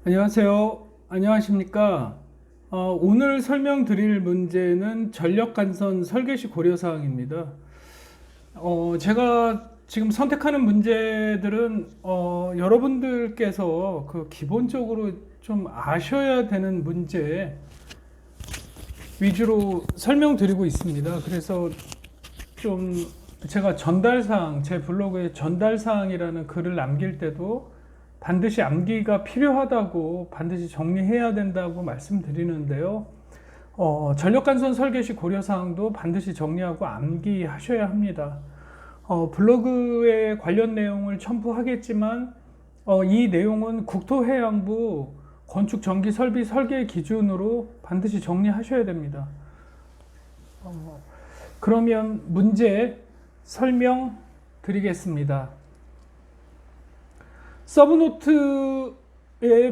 안녕하세요. 안녕하십니까? 오늘 설명드릴 문제는 전력간선 설계시 고려사항입니다. 제가 지금 선택하는 문제들은 여러분들께서 기본적으로 좀 아셔야 되는 문제 위주로 설명드리고 있습니다. 그래서 좀 제가 전달사항, 제 블로그에 전달사항이라는 글을 남길 때도 반드시 암기가 필요하다고, 반드시 정리해야 된다고 말씀드리는데요. 전력간선 설계 시 고려사항도 반드시 정리하고 암기하셔야 합니다. 블로그에 관련 내용을 첨부하겠지만 이 내용은 국토해양부 건축 전기 설비 설계 기준으로 반드시 정리하셔야 됩니다. 그러면 문제 설명 드리겠습니다. 서브노트에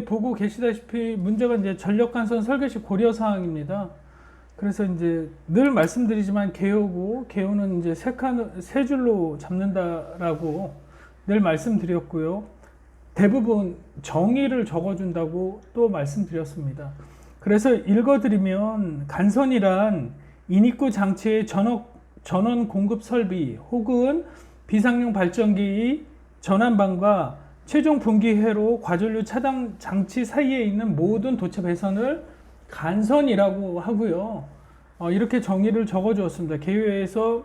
보고 계시다시피 문제가 이제 전력간선 설계시 고려사항입니다. 그래서 이제 늘 말씀드리지만 개요는 이제 세 줄로 잡는다라고 늘 말씀드렸고요. 대부분 정의를 적어준다고 또 말씀드렸습니다. 그래서 읽어드리면 간선이란 인입구 장치의 전원 공급 설비 혹은 비상용 발전기의 전환방과 최종 분기회로 과전류 차단 장치 사이에 있는 모든 도체 배선을 간선이라고 하고요. 이렇게 정의를 적어 주었습니다. 개요에서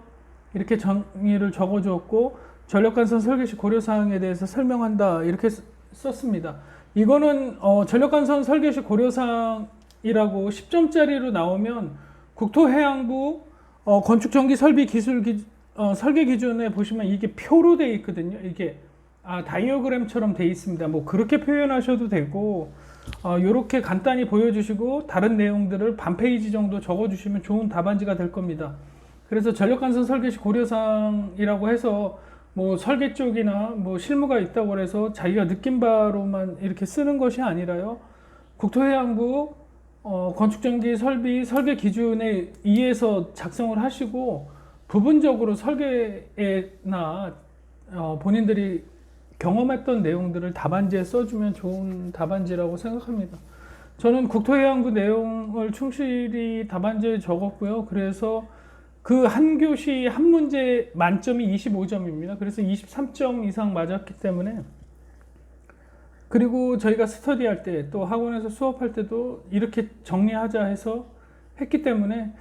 이렇게 정의를 적어 주었고 전력간선 설계 시 고려사항에 대해서 설명한다 이렇게 썼습니다. 이거는 전력간선 설계 시 고려사항이라고 10점짜리로 나오면 국토해양부 건축전기 설비 기술 설계 기준에 보시면 이게 표로 되어 있거든요. 이게 다이어그램처럼 되어 있습니다. 뭐 그렇게 표현하셔도 되고 이렇게 간단히 보여주시고 다른 내용들을 반 페이지 정도 적어주시면 좋은 답안지가 될 겁니다. 그래서 전력간선 설계시 고려사항이라고 해서 뭐 설계 쪽이나 뭐 실무가 있다고 해서 자기가 느낀 바로만 이렇게 쓰는 것이 아니라요. 국토해양부 건축전기 설비 설계 기준에 의해서 작성을 하시고 부분적으로 설계나 본인들이 경험했던 내용들을 답안지에 써주면 좋은 답안지라고 생각합니다. 저는 국토해양부 내용을 충실히 답안지에 적었고요. 그래서 그 한 교시 한 문제 만점이 25점입니다. 그래서 23점 이상 맞았기 때문에, 그리고 저희가 스터디할 때 또 학원에서 수업할 때도 이렇게 정리하자 해서 했기 때문에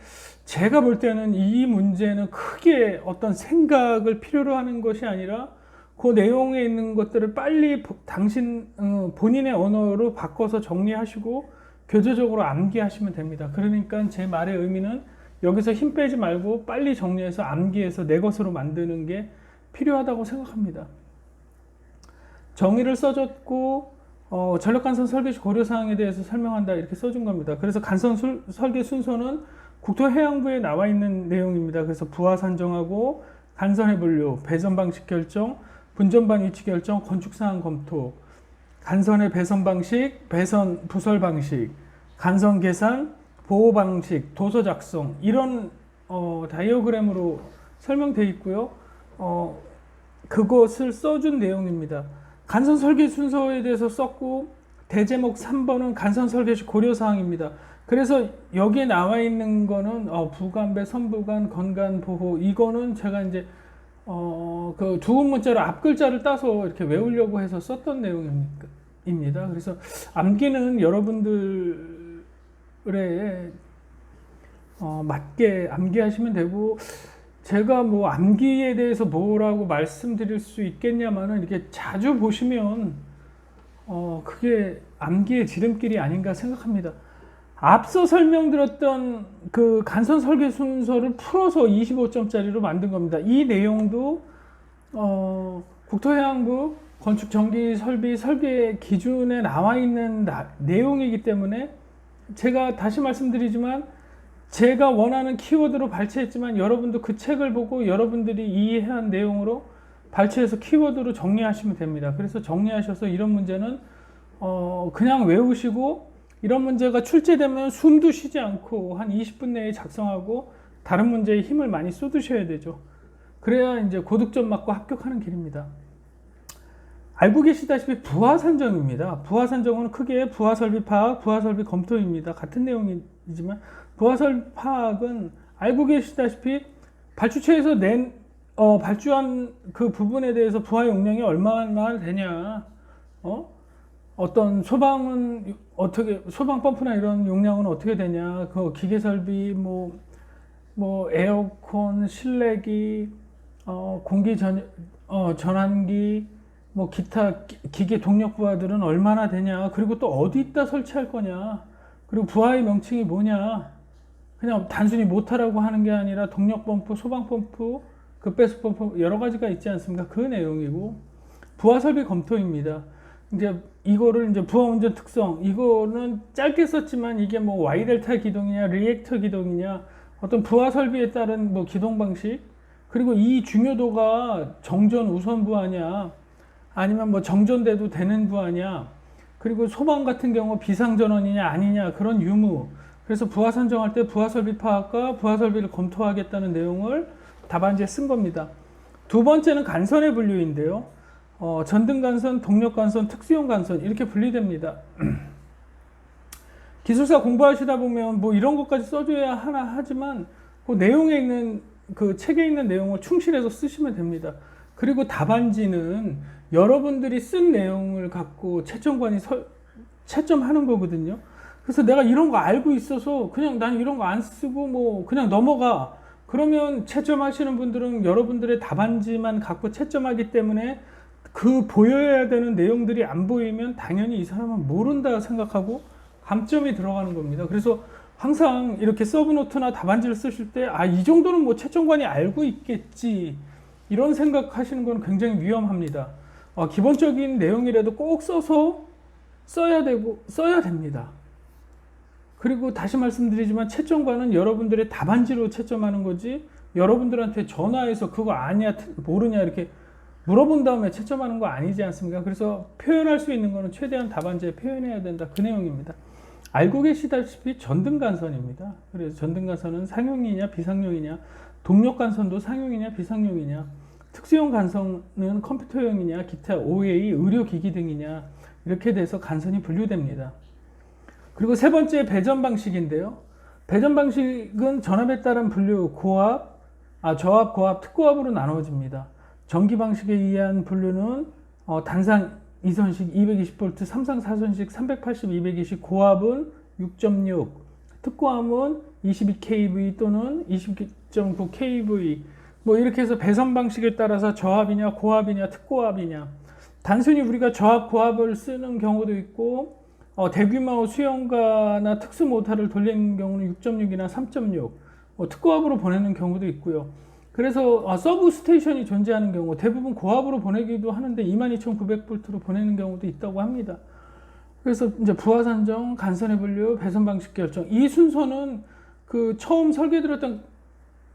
제가 볼 때는 이 문제는 크게 어떤 생각을 필요로 하는 것이 아니라 그 내용에 있는 것들을 빨리 본인의 언어로 바꿔서 정리하시고 교재적으로 암기하시면 됩니다. 그러니까 제 말의 의미는 여기서 힘 빼지 말고 빨리 정리해서 암기해서 내 것으로 만드는 게 필요하다고 생각합니다. 정의를 써줬고 전력간선 설계 시 고려사항에 대해서 설명한다 이렇게 써준 겁니다. 그래서 간선 설계 순서는 국토해양부에 나와 있는 내용입니다. 그래서 부하 산정하고 간선의 분류, 배선 방식 결정, 분전반 위치 결정, 건축사항 검토, 간선의 배선 방식, 배선 부설 방식, 간선 계산, 보호 방식, 도서 작성 이런 다이어그램으로 설명되어 있고요. 그것을 써준 내용입니다. 간선 설계 순서에 대해서 썼고 대제목 3번은 간선 설계 시 고려사항입니다. 그래서 여기에 나와 있는 거는 부간배, 선부간, 건간, 보호 이거는 제가 이제 그 두 문자로 앞 글자를 따서 이렇게 외우려고 해서 썼던 내용입니다. 그래서 암기는 여러분들의 맞게 암기하시면 되고, 제가 뭐 암기에 대해서 뭐라고 말씀드릴 수 있겠냐면은 이렇게 자주 보시면 그게 암기의 지름길이 아닌가 생각합니다. 앞서 설명드렸던 그 간선 설계 순서를 풀어서 25점짜리로 만든 겁니다. 이 내용도 국토해양부 건축 전기 설비 설계 기준에 나와 있는 내용이기 때문에 제가 다시 말씀드리지만 제가 원하는 키워드로 발췌했지만 여러분도 그 책을 보고 여러분들이 이해한 내용으로 발췌해서 키워드로 정리하시면 됩니다. 그래서 정리하셔서 이런 문제는 그냥 외우시고 이런 문제가 출제되면 숨도 쉬지 않고 한 20분 내에 작성하고 다른 문제에 힘을 많이 쏟으셔야 되죠. 그래야 이제 고득점 맞고 합격하는 길입니다. 알고 계시다시피 부하 산정입니다. 부하 산정은 크게 부하 설비 파악, 부하 설비 검토입니다. 같은 내용이지만 부하 설비 파악은 알고 계시다시피 발주처에서 발주한 그 부분에 대해서 부하 용량이 얼마나 되냐, 어떤 소방은 어떻게, 소방 펌프나 이런 용량은 어떻게 되냐, 그 기계 설비, 에어컨, 실내기, 전환기, 기타 기계 동력 부하들은 얼마나 되냐, 그리고 또 어디다 설치할 거냐, 그리고 부하의 명칭이 뭐냐. 그냥 단순히 모터라고 하는 게 아니라 동력 펌프, 소방 펌프, 급배수 펌프 여러 가지가 있지 않습니까? 그 내용이고, 부하 설비 검토입니다. 이제 이거를 이제 부하 운전 특성, 이거는 짧게 썼지만 이게 Y 델타 기동이냐, 리액터 기동이냐, 어떤 부하 설비에 따른 기동 방식, 그리고 이 중요도가 정전 우선 부하냐, 아니면 정전돼도 되는 부하냐, 그리고 소방 같은 경우 비상 전원이냐 아니냐, 그런 유무. 그래서 부하 산정할 때 부하 설비 파악과 부하 설비를 검토하겠다는 내용을 답안지에 쓴 겁니다. 두 번째는 간선의 분류인데요. 전등 간선, 동력 간선, 특수용 간선 이렇게 분리됩니다. 기술사 공부하시다 보면 이런 것까지 써줘야 하나 하지만 그 내용에 있는 그 책에 있는 내용을 충실해서 쓰시면 됩니다. 그리고 답안지는 여러분들이 쓴 내용을 갖고 채점관이 채점하는 거거든요. 그래서 내가 이런 거 알고 있어서 그냥 난 이런 거 안 쓰고 그냥 넘어가. 그러면 채점하시는 분들은 여러분들의 답안지만 갖고 채점하기 때문에 그 보여야 되는 내용들이 안 보이면 당연히 이 사람은 모른다 생각하고 감점이 들어가는 겁니다. 그래서 항상 이렇게 서브노트나 답안지를 쓰실 때 이 정도는 채점관이 알고 있겠지, 이런 생각하시는 건 굉장히 위험합니다. 기본적인 내용이라도 꼭 써야 됩니다. 그리고 다시 말씀드리지만 채점관은 여러분들의 답안지로 채점하는 거지, 여러분들한테 전화해서 그거 아냐 모르냐 이렇게 물어본 다음에 채점하는 거 아니지 않습니까? 그래서 표현할 수 있는 거는 최대한 답안지에 표현해야 된다, 그 내용입니다. 알고 계시다시피 전등간선입니다. 그래서 전등간선은 상용이냐 비상용이냐, 동력간선도 상용이냐 비상용이냐, 특수용 간선은 컴퓨터용이냐, 기타 OA, 의료기기 등이냐, 이렇게 돼서 간선이 분류됩니다. 그리고 세 번째 배전 방식인데요. 배전 방식은 전압에 따른 분류, 저압, 고압, 특고압으로 나눠집니다. 전기 방식에 의한 분류는 단상 2선식 220V, 삼상 4선식 380, 220, 고압은 6.6, 특고압은 22kV 또는 29.9kV, 이렇게 해서 배선 방식에 따라서 저압이냐, 고압이냐, 특고압이냐. 단순히 우리가 저압, 고압을 쓰는 경우도 있고, 대규모 수영가나 특수 모터를 돌리는 경우는 6.6이나 3.6, 특고압으로 보내는 경우도 있고요. 그래서 서브 스테이션이 존재하는 경우 대부분 고압으로 보내기도 하는데 22,900V로 보내는 경우도 있다고 합니다. 그래서 이제 부하 산정, 간선의 분류, 배선 방식 결정, 이 순서는 그 처음 설계드렸던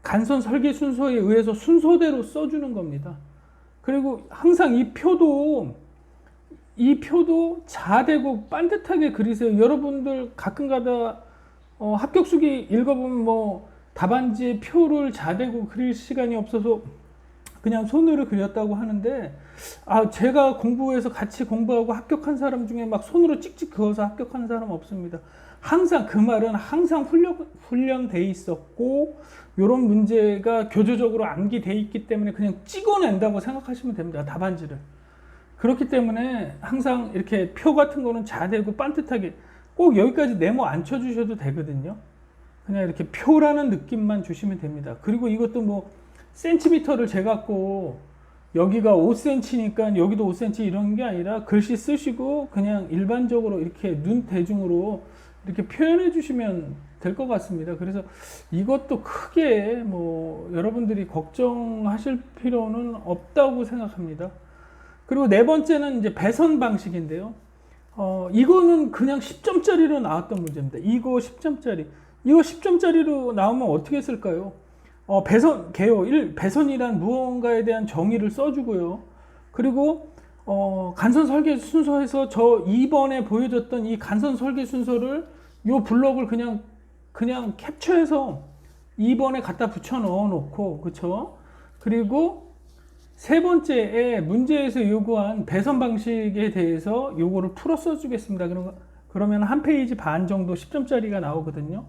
간선 설계 순서에 의해서 순서대로 써주는 겁니다. 그리고 항상 이 표도 자대고 반듯하게 그리세요. 여러분들 가끔가다 합격수기 읽어보면 답안지에 표를 자대고 그릴 시간이 없어서 그냥 손으로 그렸다고 하는데, 제가 공부해서 같이 공부하고 합격한 사람 중에 손으로 찍찍 그어서 합격한 사람 없습니다. 항상 그 말은 항상 훈련돼 있었고, 이런 문제가 교조적으로 암기돼 있기 때문에 그냥 찍어낸다고 생각하시면 됩니다. 답안지를. 그렇기 때문에 항상 이렇게 표 같은 거는 자대고 반듯하게, 꼭 여기까지 네모 안 쳐주셔도 되거든요. 그냥 이렇게 표라는 느낌만 주시면 됩니다. 그리고 이것도 센티미터를 재갖고 여기가 5cm니까 여기도 5cm 이런 게 아니라 글씨 쓰시고 그냥 일반적으로 이렇게 눈 대중으로 이렇게 표현해 주시면 될 것 같습니다. 그래서 이것도 크게 여러분들이 걱정하실 필요는 없다고 생각합니다. 그리고 네 번째는 이제 배선 방식인데요. 이거는 그냥 10점짜리로 나왔던 문제입니다. 이거 10점짜리. 이거 10점짜리로 나오면 어떻게 쓸까요? 배선, 개요. 배선이란 무언가에 대한 정의를 써주고요. 그리고, 간선 설계 순서에서 저 2번에 보여줬던 이 간선 설계 순서를 요 블럭을 그냥 캡처해서 2번에 갖다 붙여 넣어 놓고, 그쵸? 그리고, 세 번째에 문제에서 요구한 배선 방식에 대해서 요거를 풀어 써주겠습니다. 그러면 한 페이지 반 정도 10점짜리가 나오거든요.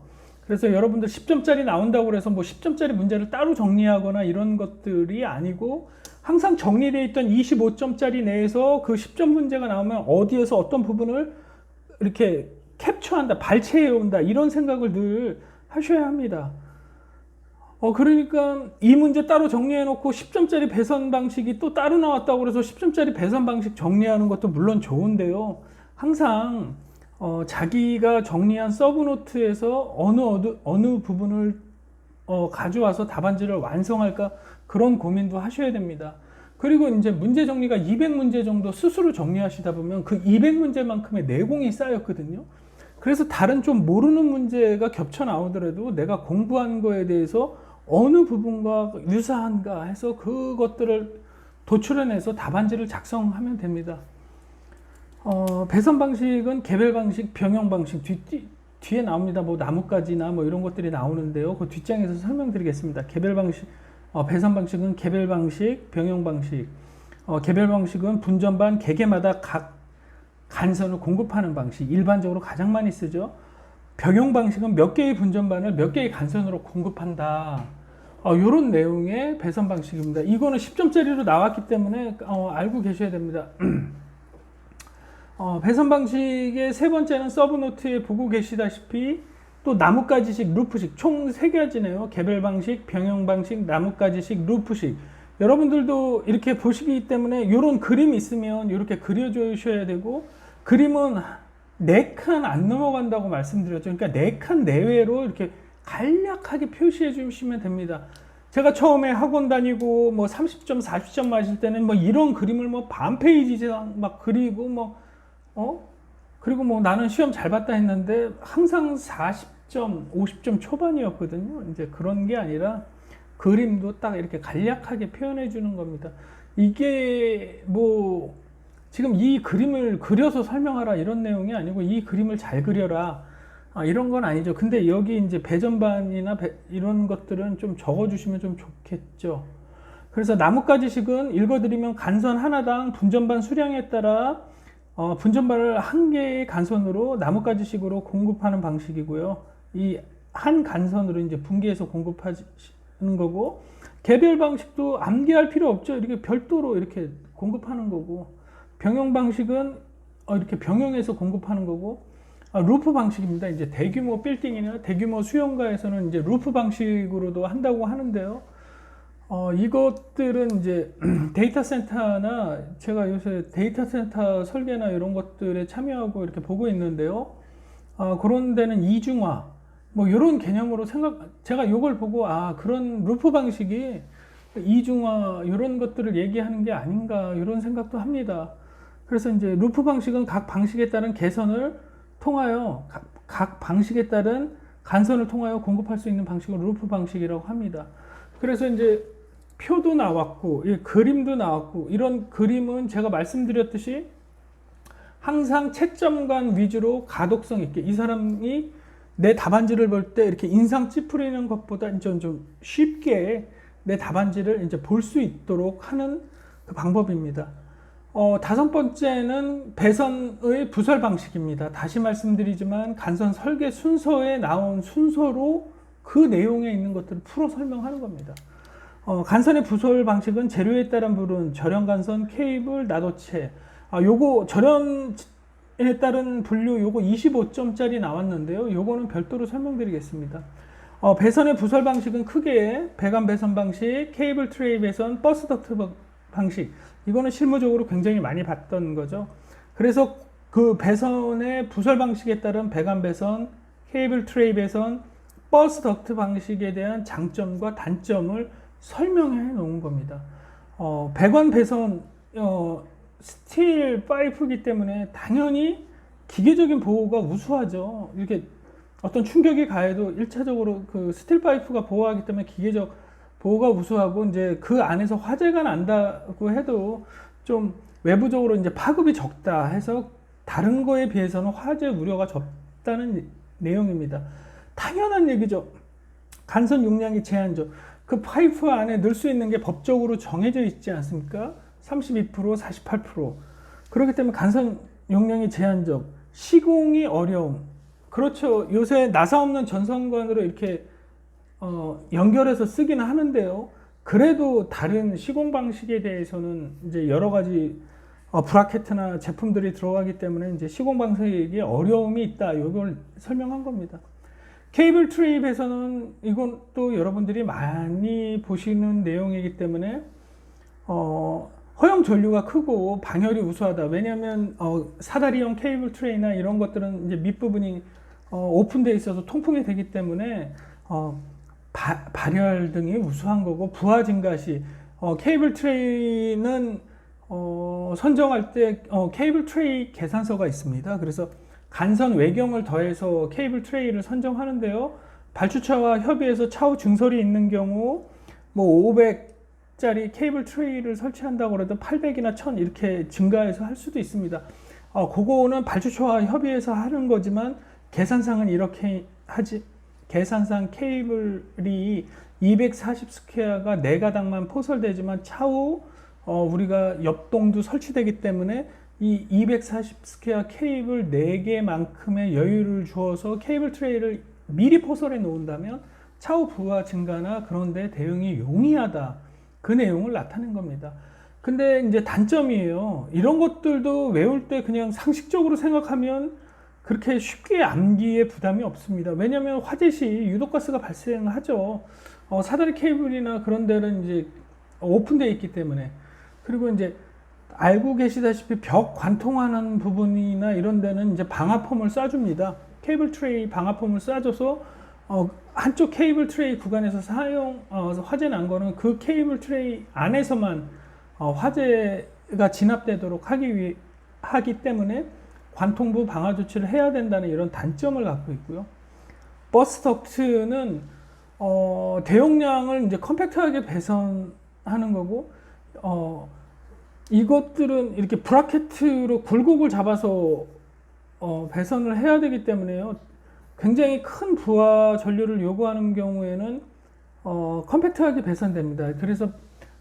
그래서 여러분들 10점짜리 나온다고 해서 뭐 10점짜리 문제를 따로 정리하거나 이런 것들이 아니고 항상 정리되어 있던 25점짜리 내에서 그 10점 문제가 나오면 어디에서 어떤 부분을 이렇게 캡처한다, 발췌해 온다, 이런 생각을 늘 하셔야 합니다. 그러니까 이 문제 따로 정리해 놓고 10점짜리 배선 방식이 또 따로 나왔다고 그래서 10점짜리 배선 방식 정리하는 것도 물론 좋은데요. 항상 자기가 정리한 서브노트에서 어느 부분을 가져와서 답안지를 완성할까, 그런 고민도 하셔야 됩니다. 그리고 이제 문제 정리가 200문제 정도 스스로 정리하시다 보면 그 200문제만큼의 내공이 쌓였거든요. 그래서 다른 좀 모르는 문제가 겹쳐 나오더라도 내가 공부한 거에 대해서 어느 부분과 유사한가 해서 그것들을 도출해내서 답안지를 작성하면 됩니다. 배선 방식은 개별 방식, 병영 방식 뒤에 나옵니다. 뭐 나뭇가지나 뭐 이런 것들이 나오는데요. 그 뒷장에서 설명드리겠습니다. 개별 방식, 배선 방식은 개별 방식, 병영 방식. 개별 방식은 분전반 개개마다 각 간선을 공급하는 방식, 일반적으로 가장 많이 쓰죠. 병영 방식은 몇 개의 분전반을 몇 개의 간선으로 공급한다. 이런 내용의 배선 방식입니다. 이거는 10점짜리로 나왔기 때문에 알고 계셔야 됩니다. 배선 방식의 세 번째는 서브노트에 보고 계시다시피 또 나뭇가지식, 루프식 총 3가지네요. 개별 방식, 병영 방식, 나뭇가지식, 루프식. 여러분들도 이렇게 보시기 때문에 이런 그림이 있으면 이렇게 그려주셔야 되고, 그림은 4칸 안 넘어간다고 말씀드렸죠. 그러니까 4칸 내외로 이렇게 간략하게 표시해 주시면 됩니다. 제가 처음에 학원 다니고 뭐 30점, 40점 맞을 때는 뭐 이런 그림을 뭐 반 페이지 막 그리고 그리고 뭐 나는 시험 잘 봤다 했는데 항상 40점, 50점 초반이었거든요. 이제 그런 게 아니라 그림도 딱 이렇게 간략하게 표현해 주는 겁니다. 이게 뭐 지금 이 그림을 그려서 설명하라 이런 내용이 아니고 이 그림을 잘 그려라 이런 건 아니죠. 근데 여기 이제 배전반이나 이런 것들은 좀 적어 주시면 좀 좋겠죠. 그래서 나뭇가지식은 읽어드리면 간선 하나당 분전반 수량에 따라 분전반을 한 개의 간선으로 나뭇가지식으로 공급하는 방식이고요. 이 한 간선으로 이제 분기해서 공급하는 거고, 개별 방식도 암기할 필요 없죠. 이렇게 별도로 이렇게 공급하는 거고, 병영 방식은 이렇게 병영해서 공급하는 거고, 루프 방식입니다. 이제 대규모 빌딩이나 대규모 수용가에서는 이제 루프 방식으로도 한다고 하는데요. 이것들은 이제 데이터 센터나 제가 요새 데이터 센터 설계나 이런 것들에 참여하고 이렇게 보고 있는데요. 그런 데는 이중화, 뭐 이런 개념으로 제가 이걸 보고 그런 루프 방식이 이중화 이런 것들을 얘기하는 게 아닌가 이런 생각도 합니다. 그래서 이제 루프 방식은 각 방식에 따른 개선을 통하여 각 방식에 따른 간선을 통하여 공급할 수 있는 방식을 루프 방식이라고 합니다. 그래서 이제 표도 나왔고 그림도 나왔고, 이런 그림은 제가 말씀드렸듯이 항상 채점관 위주로 가독성 있게, 이 사람이 내 답안지를 볼 때 이렇게 인상 찌푸리는 것보다 좀 쉽게 내 답안지를 이제 볼 수 있도록 하는 그 방법입니다. 5번째는 배선의 부설 방식입니다. 다시 말씀드리지만 간선 설계 순서에 나온 순서로 그 내용에 있는 것들을 풀어 설명하는 겁니다. 간선의 부설 방식은 재료에 따른 부분, 절연 간선, 케이블, 나도체. 요거 절연에 따른 분류 요거 25점짜리 나왔는데요. 요거는 별도로 설명드리겠습니다. 배선의 부설 방식은 크게 배관 배선 방식, 케이블 트레이 배선, 버스 덕트 방식. 이거는 실무적으로 굉장히 많이 봤던 거죠. 그래서 그 배선의 부설 방식에 따른 배관 배선, 케이블 트레이 배선, 버스 덕트 방식에 대한 장점과 단점을 설명해 놓은 겁니다. 배관 배선 스틸 파이프이기 때문에 당연히 기계적인 보호가 우수하죠. 이렇게 어떤 충격이 가해도 1차적으로 그 스틸 파이프가 보호하기 때문에 기계적 보호가 우수하고, 이제 그 안에서 화재가 난다고 해도 좀 외부적으로 이제 파급이 적다 해서 다른 거에 비해서는 화재 우려가 적다는 내용입니다. 당연한 얘기죠. 간선 용량이 제한적. 그 파이프 안에 넣을 수 있는 게 법적으로 정해져 있지 않습니까? 32%, 48%. 그렇기 때문에 간선 용량이 제한적, 시공이 어려움. 그렇죠. 요새 나사 없는 전선관으로 이렇게 연결해서 쓰기는 하는데요. 그래도 다른 시공 방식에 대해서는 이제 여러 가지 브라켓이나 제품들이 들어가기 때문에 이제 시공 방식에 어려움이 있다. 이걸 설명한 겁니다. 케이블 트레이에서는 이건 또 여러분들이 많이 보시는 내용이기 때문에 허용 전류가 크고 방열이 우수하다. 왜냐하면 사다리형 케이블 트레이나 이런 것들은 이제 밑부분이 오픈되어 있어서 통풍이 되기 때문에 발열 등이 우수한 거고, 부하 증가 시 케이블 트레이는 선정할 때 케이블 트레이 계산서가 있습니다. 그래서 간선 외경을 더해서 케이블 트레이를 선정하는데요. 발주처와 협의해서 차후 증설이 있는 경우 뭐 500짜리 케이블 트레이를 설치한다고 해도 800이나 1000 이렇게 증가해서 할 수도 있습니다. 그거는 발주처와 협의해서 하는 거지만 계산상은 이렇게 하지. 계산상 케이블이 240 스퀘어가 4가닥만 포설되지만 차후 우리가 옆동도 설치되기 때문에 이 240 스퀘어 케이블 4개만큼의 여유를 주어서 케이블 트레이를 미리 포설해 놓은다면 차후 부하 증가나 그런 데 대응이 용이하다. 그 내용을 나타낸 겁니다. 근데 이제 단점이에요. 이런 것들도 외울 때 그냥 상식적으로 생각하면 그렇게 쉽게 암기에 부담이 없습니다. 왜냐하면 화재 시 유독가스가 발생하죠. 사다리 케이블이나 그런 데는 이제 오픈되어 있기 때문에. 그리고 이제 알고 계시다시피 벽 관통하는 부분이나 이런 데는 이제 방화폼을 쏴줍니다. 케이블 트레이 방화폼을 쏴줘서 한쪽 케이블 트레이 구간에서 화재 난 거는 그 케이블 트레이 안에서만 화재가 진압되도록 하기 때문에 관통부 방화 조치를 해야 된다는 이런 단점을 갖고 있고요. 버스 덕트는 대용량을 이제 컴팩트하게 배선하는 거고, 이것들은 이렇게 브라켓으로 굴곡을 잡아서 배선을 해야 되기 때문에요. 굉장히 큰 부하 전류를 요구하는 경우에는 컴팩트하게 배선됩니다. 그래서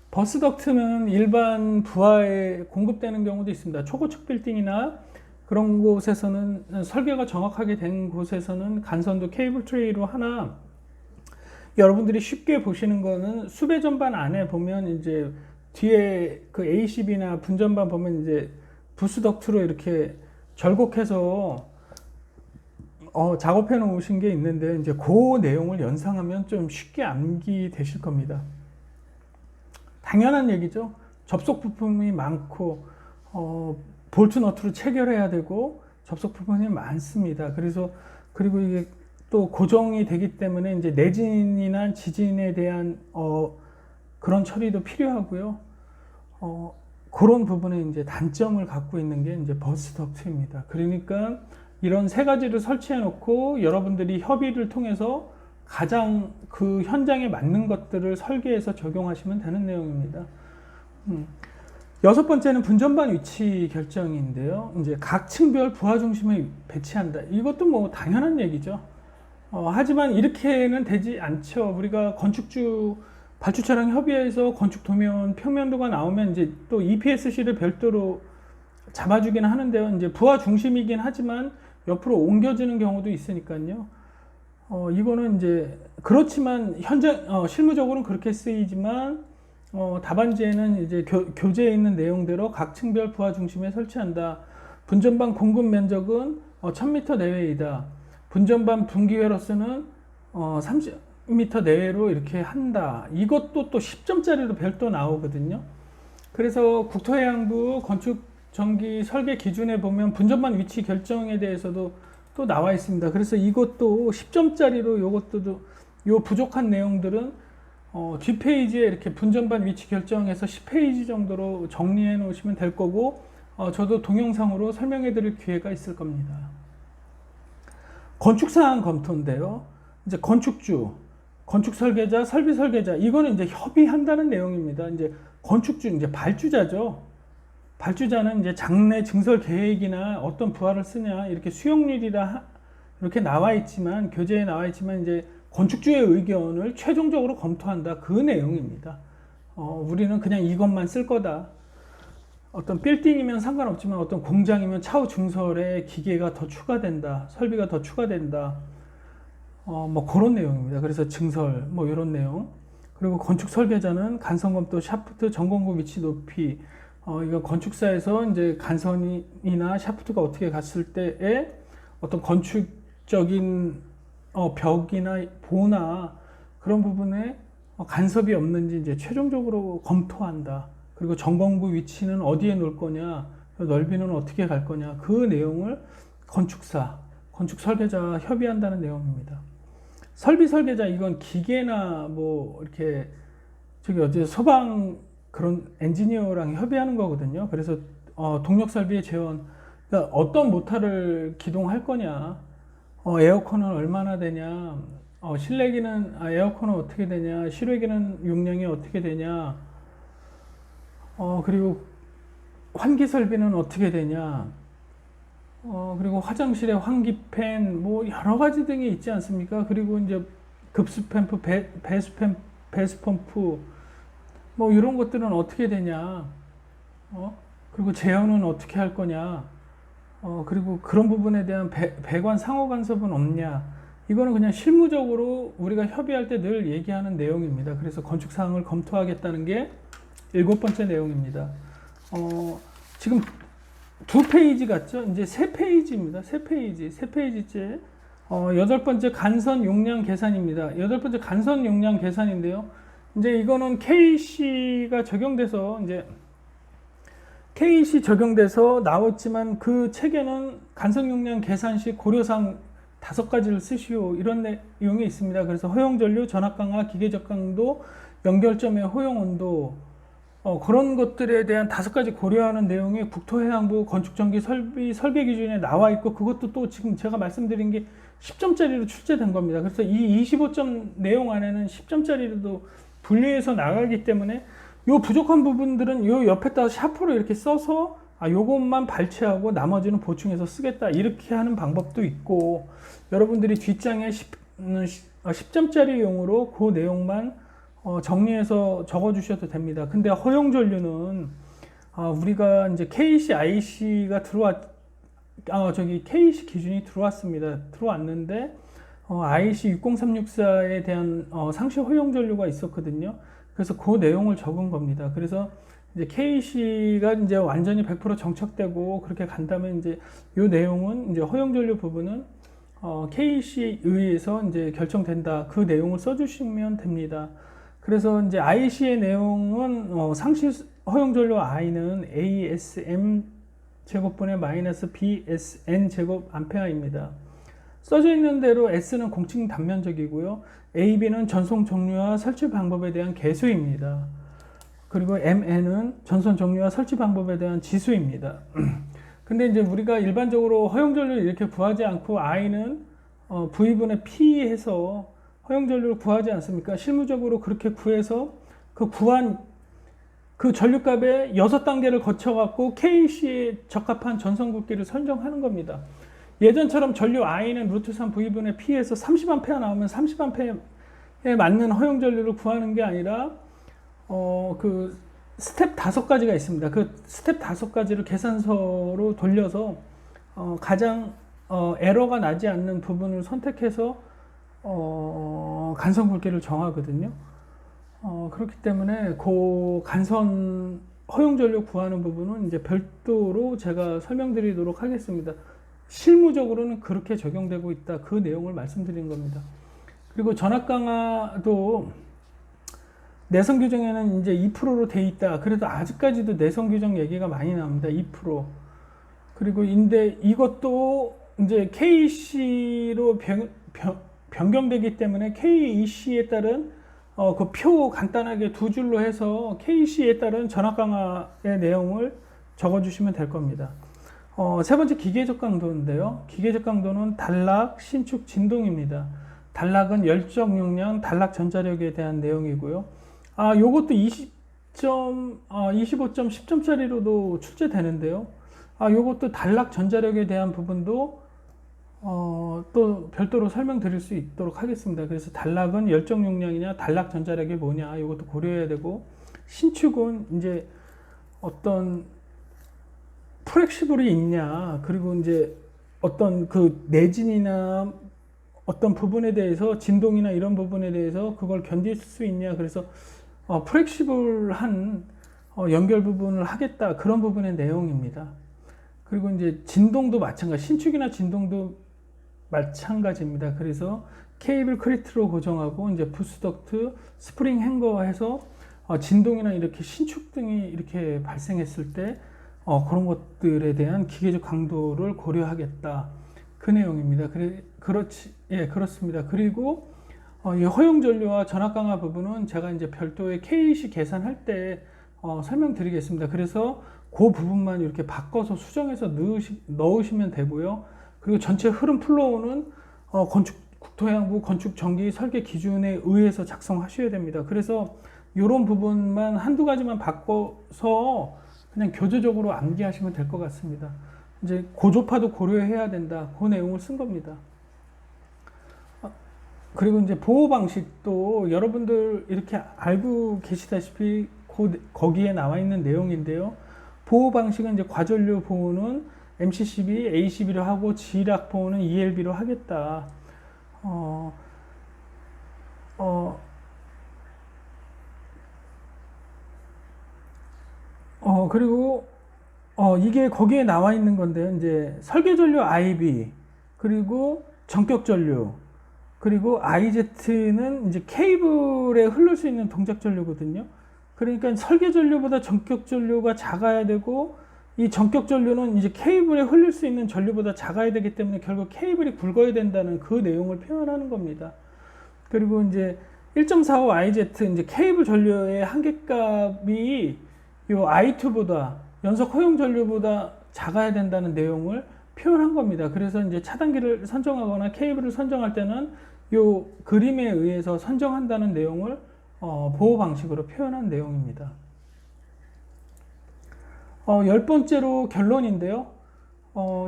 버스 덕트는 일반 부하에 공급되는 경우도 있습니다. 초고층 빌딩이나 그런 곳에서는, 설계가 정확하게 된 곳에서는 간선도 케이블 트레이로 하나, 여러분들이 쉽게 보시는 거는 수배 전반 안에 보면 이제 뒤에 그 ACB나 분전반 보면 이제 부스 덕트로 이렇게 절곡해서 작업해 놓으신 게 있는데, 이제 그 내용을 연상하면 좀 쉽게 암기 되실 겁니다. 당연한 얘기죠. 접속 부품이 많고 볼트 너트로 체결해야 되고 접속 부분이 많습니다. 그리고 이게 또 고정이 되기 때문에 이제 내진이나 지진에 대한 그런 처리도 필요하고요. 그런 부분에 이제 단점을 갖고 있는 게 이제 버스 덕트입니다. 그러니까 이런 세 가지를 설치해 놓고 여러분들이 협의를 통해서 가장 그 현장에 맞는 것들을 설계해서 적용하시면 되는 내용입니다. 여섯 번째는 분전반 위치 결정인데요. 이제 각 층별 부하 중심을 배치한다. 이것도 뭐 당연한 얘기죠. 하지만 이렇게는 되지 않죠. 우리가 발주처랑 협의해서 건축 도면 평면도가 나오면 이제 또 EPSC를 별도로 잡아주기는 하는데요. 이제 부하 중심이긴 하지만 옆으로 옮겨지는 경우도 있으니까요. 이거는 이제 그렇지만 실무적으로는 그렇게 쓰이지만 답안지에는 이제 교재에 있는 내용대로 각 층별 부하 중심에 설치한다. 분전반 공급 면적은 1000m 내외이다. 분전반 분기회로서는 30m 내외로 이렇게 한다. 이것도 또 10점짜리로 별도 나오거든요. 그래서 국토해양부 건축전기 설계 기준에 보면 분전반 위치 결정에 대해서도 또 나와 있습니다. 그래서 이것도 10점짜리로 요 부족한 내용들은 뒷페이지에 이렇게 분전반 위치 결정해서 10페이지 정도로 정리해 놓으시면 될 거고, 저도 동영상으로 설명해 드릴 기회가 있을 겁니다. 건축사항 검토인데요. 이제 건축주, 건축 설계자, 설비 설계자, 이거는 이제 협의한다는 내용입니다. 이제 건축주, 이제 발주자죠. 발주자는 이제 장래 증설 계획이나 어떤 부하를 쓰냐, 이렇게 수용률이라 이렇게 나와 있지만, 교재에 나와 있지만, 이제 건축주의 의견을 최종적으로 검토한다. 그 내용입니다. 우리는 그냥 이것만 쓸 거다. 어떤 빌딩이면 상관없지만 어떤 공장이면 차후 증설에 기계가 더 추가된다. 설비가 더 추가된다. 뭐 그런 내용입니다. 그래서 증설 뭐 이런 내용. 그리고 건축 설계자는 간선 검토, 샤프트, 전공구 위치 높이. 이거 건축사에서 이제 간선이나 샤프트가 어떻게 갔을 때에 어떤 건축적인 벽이나 보나 그런 부분에 간섭이 없는지 이제 최종적으로 검토한다. 그리고 전공구 위치는 어디에 놓을 거냐, 넓이는 어떻게 갈 거냐, 그 내용을 건축사, 건축 설계자와 협의한다는 내용입니다. 설비 설계자 이건 기계나 뭐 이렇게 저기 어디 소방 그런 엔지니어랑 협의하는 거거든요. 그래서 동력 설비의 재원, 그러니까 어떤 모터를 기동할 거냐, 에어컨은 얼마나 되냐, 실내기는 에어컨은 어떻게 되냐, 실외기는 용량이 어떻게 되냐, 그리고 환기 설비는 어떻게 되냐, 그리고 화장실에 환기팬 뭐 여러 가지 등이 있지 않습니까? 그리고 이제 급수 펌프, 배수 펌프 뭐 이런 것들은 어떻게 되냐, 그리고 제어는 어떻게 할 거냐, 그리고 그런 부분에 대한 배관 상호 간섭은 없냐. 이거는 그냥 실무적으로 우리가 협의할 때 늘 얘기하는 내용입니다. 그래서 건축 사항을 검토하겠다는 게 7번째 내용입니다. 지금 2페이지 같죠? 이제 3페이지입니다. 3페이지째. 8번째 간선 용량 계산입니다. 8번째 간선 용량 계산인데요. 이제 이거는 KC가 적용돼서 이제 KC 적용돼서 나왔지만 그 책에는 간선 용량 계산 시 고려사항 5가지를 쓰시오. 이런 내용이 있습니다. 그래서 허용 전류, 전압 강화, 기계적 강도, 연결점의 허용 온도, 그런 것들에 대한 5가지 고려하는 내용이 국토해양부 건축전기 설계 기준에 나와 있고, 그것도 또 지금 제가 말씀드린 게 10점짜리로 출제된 겁니다. 그래서 이 25점 내용 안에는 10점짜리로도 분류해서 나가기 때문에 요 부족한 부분들은 요 옆에다 샤프로 이렇게 써서 요것만 발췌하고 나머지는 보충해서 쓰겠다, 이렇게 하는 방법도 있고, 여러분들이 뒷장에 10점짜리 용으로 그 내용만 정리해서 적어 주셔도 됩니다. 근데 허용 전류는 우리가 이제 KC, IC가 KC 기준이 들어왔는데 IC 60364에 대한 상시 허용 전류가 있었거든요. 그래서 그 내용을 적은 겁니다. 그래서 이제 KC가 이제 완전히 100% 정착되고 그렇게 간다면 이제 이 내용은 이제 허용 전류 부분은 KC에 의해서 이제 결정된다. 그 내용을 써주시면 됩니다. 그래서 이제 IC의 내용은 상시 허용 전류 I는 ASM 제곱분의 마이너스 BSN 제곱 암페어입니다. 써져 있는 대로 S는 공칭 단면적이고요. AB는 전송 종류와 설치 방법에 대한 개수입니다. 그리고 MN은 전선 종류와 설치 방법에 대한 지수입니다. 근데 이제 우리가 일반적으로 허용 전류를 이렇게 구하지 않고 I는 V분의 P 해서 허용 전류를 구하지 않습니까? 실무적으로 그렇게 구해서 그 구한 그 전류값의 6단계를 거쳐갖고 KC에 적합한 전선 굵기를 설정하는 겁니다. 예전처럼 전류 I는 루트 3 V분의 P에서 30A 나오면 30A에 맞는 허용 전류를 구하는 게 아니라 그 스텝 5가지가 있습니다. 그 스텝 5가지를 계산서로 돌려서 가장 에러가 나지 않는 부분을 선택해서 간선 굵기를 정하거든요. 그렇기 때문에 그 간선 허용 전류 구하는 부분은 이제 별도로 제가 설명드리도록 하겠습니다. 실무적으로는 그렇게 적용되고 있다. 그 내용을 말씀드린 겁니다. 그리고 전압 강화도 내성 규정에는 이제 2%로 돼 있다. 그래도 아직까지도 내성 규정 얘기가 많이 나옵니다. 2%. 그리고 근데 이것도 이제 KC로 변경되기 때문에 KEC에 따른 그 표 간단하게 2줄로 해서 KC에 따른 전압 강화의 내용을 적어 주시면 될 겁니다. 세 번째 기계적 강도인데요. 기계적 강도는 단락, 신축, 진동입니다. 단락은 열적 용량, 단락 전자력에 대한 내용이고요. 요것도 25점, 10점짜리로도 출제되는데요. 요것도 단락 전자력에 대한 부분도 또 별도로 설명드릴 수 있도록 하겠습니다. 그래서 단락은 열정 용량이냐, 단락 전자력이 뭐냐, 이것도 고려해야 되고, 신축은 이제 어떤 플렉시블이 있냐, 그리고 이제 어떤 그 내진이나 어떤 부분에 대해서 진동이나 이런 부분에 대해서 그걸 견딜 수 있냐, 그래서 플렉시블한 연결 부분을 하겠다, 그런 부분의 내용입니다. 그리고 이제 진동도 마찬가지, 신축이나 진동도 마찬가지입니다. 그래서 케이블 크리트로 고정하고 이제 부스덕트, 스프링 행거 해서 진동이나 이렇게 신축 등이 이렇게 발생했을 때 그런 것들에 대한 기계적 강도를 고려하겠다, 그 내용입니다. 그렇습니다. 그리고 이 허용 전류와 전압 강화 부분은 제가 이제 별도의 KC 계산할 때 설명드리겠습니다. 그래서 그 부분만 이렇게 바꿔서 수정해서 넣으시면 되고요. 그리고 전체 흐름 플로우는 국토해양부 건축정기 설계 기준에 의해서 작성하셔야 됩니다. 그래서 이런 부분만 한두 가지만 바꿔서 그냥 교재적으로 암기하시면 될 것 같습니다. 이제 고조파도 고려해야 된다, 그 내용을 쓴 겁니다. 그리고 이제 보호 방식도 여러분들 이렇게 알고 계시다시피 거기에 나와 있는 내용인데요. 보호 방식은 이제 과전류 보호는 MCCB, ACB로 하고 지락 보호는 ELB로 하겠다. 그리고 이게 거기에 나와 있는 건데요. 이제 설계 전류 IB, 그리고 전격 전류, 그리고 IZ는 이제 케이블에 흐를 수 있는 동작 전류거든요. 그러니까 설계 전류보다 전격 전류가 작아야 되고, 이 전격 전류는 이제 케이블에 흘릴 수 있는 전류보다 작아야 되기 때문에 결국 케이블이 굵어야 된다는 그 내용을 표현하는 겁니다. 그리고 이제 1.45 IZ, 이제 케이블 전류의 한계값이 이 I2보다, 연속 허용 전류보다 작아야 된다는 내용을 표현한 겁니다. 그래서 이제 차단기를 선정하거나 케이블을 선정할 때는 이 그림에 의해서 선정한다는 내용을 보호 방식으로 표현한 내용입니다. 10번째로 결론인데요.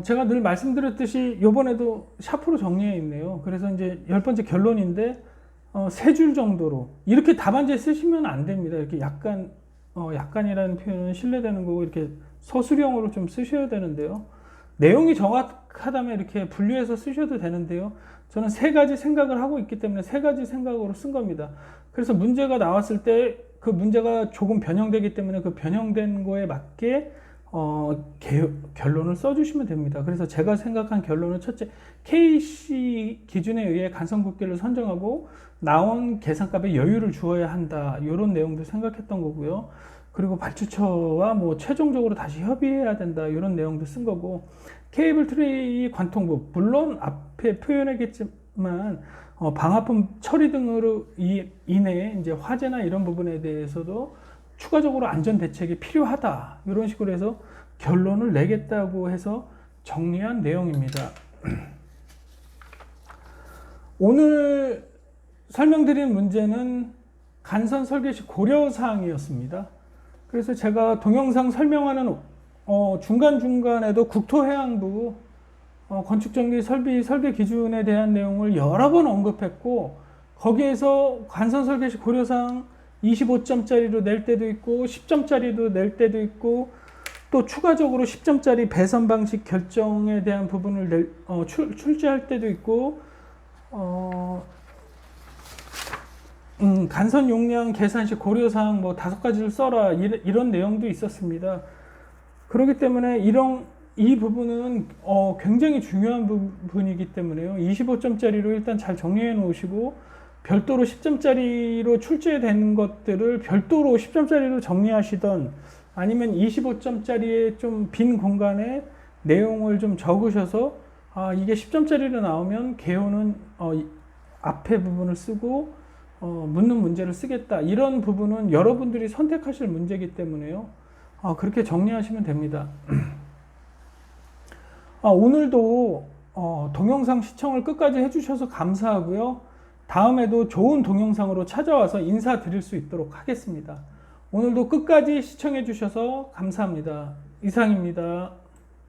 제가 늘 말씀드렸듯이 요번에도 샤프로 정리해 있네요. 그래서 이제 10번째 결론인데, 3줄 정도로. 이렇게 답안지에 쓰시면 안 됩니다. 이렇게 약간이라는 표현은 신뢰되는 거고, 이렇게 서술형으로 좀 쓰셔야 되는데요. 내용이 정확하다면 이렇게 분류해서 쓰셔도 되는데요. 저는 3가지 생각을 하고 있기 때문에 3가지 생각으로 쓴 겁니다. 그래서 문제가 나왔을 때 그 문제가 조금 변형되기 때문에 그 변형된 거에 맞게 결론을 써주시면 됩니다. 그래서 제가 생각한 결론은 첫째, KC 기준에 의해 간선 굵기를 선정하고 나온 계산값에 여유를 주어야 한다, 이런 내용도 생각했던 거고요. 그리고 발주처와 뭐 최종적으로 다시 협의해야 된다, 이런 내용도 쓴 거고, 케이블 트레이 관통부, 물론 앞에 표현하겠지만 방화품 처리 등으로 인해 이제 화재나 이런 부분에 대해서도 추가적으로 안전 대책이 필요하다, 이런 식으로 해서 결론을 내겠다고 해서 정리한 내용입니다. 오늘 설명드린 문제는 간선 설계 시 고려사항이었습니다. 그래서 제가 동영상 설명하는 중간중간에도 국토해양부 건축정비 설계 기준에 대한 내용을 여러 번 언급했고, 거기에서 간선 설계 시 고려사항 25점짜리로 낼 때도 있고 10점짜리도 낼 때도 있고, 또 추가적으로 10점짜리 배선 방식 결정에 대한 부분을 출제할 때도 있고, 간선 용량 계산 시 고려사항 뭐 5가지를 써라, 이런 내용도 있었습니다. 그렇기 때문에 이 부분은 굉장히 중요한 부분이기 때문에요. 25점짜리로 일단 잘 정리해 놓으시고, 별도로 10점짜리로 출제된 것들을 별도로 10점짜리로 정리하시던, 아니면 25점짜리의 좀 빈 공간에 내용을 좀 적으셔서 이게 10점짜리로 나오면 개요는 앞에 부분을 쓰고 묻는 문제를 쓰겠다, 이런 부분은 여러분들이 선택하실 문제이기 때문에요. 그렇게 정리하시면 됩니다. 오늘도 동영상 시청을 끝까지 해주셔서 감사하고요. 다음에도 좋은 동영상으로 찾아와서 인사드릴 수 있도록 하겠습니다. 오늘도 끝까지 시청해 주셔서 감사합니다. 이상입니다.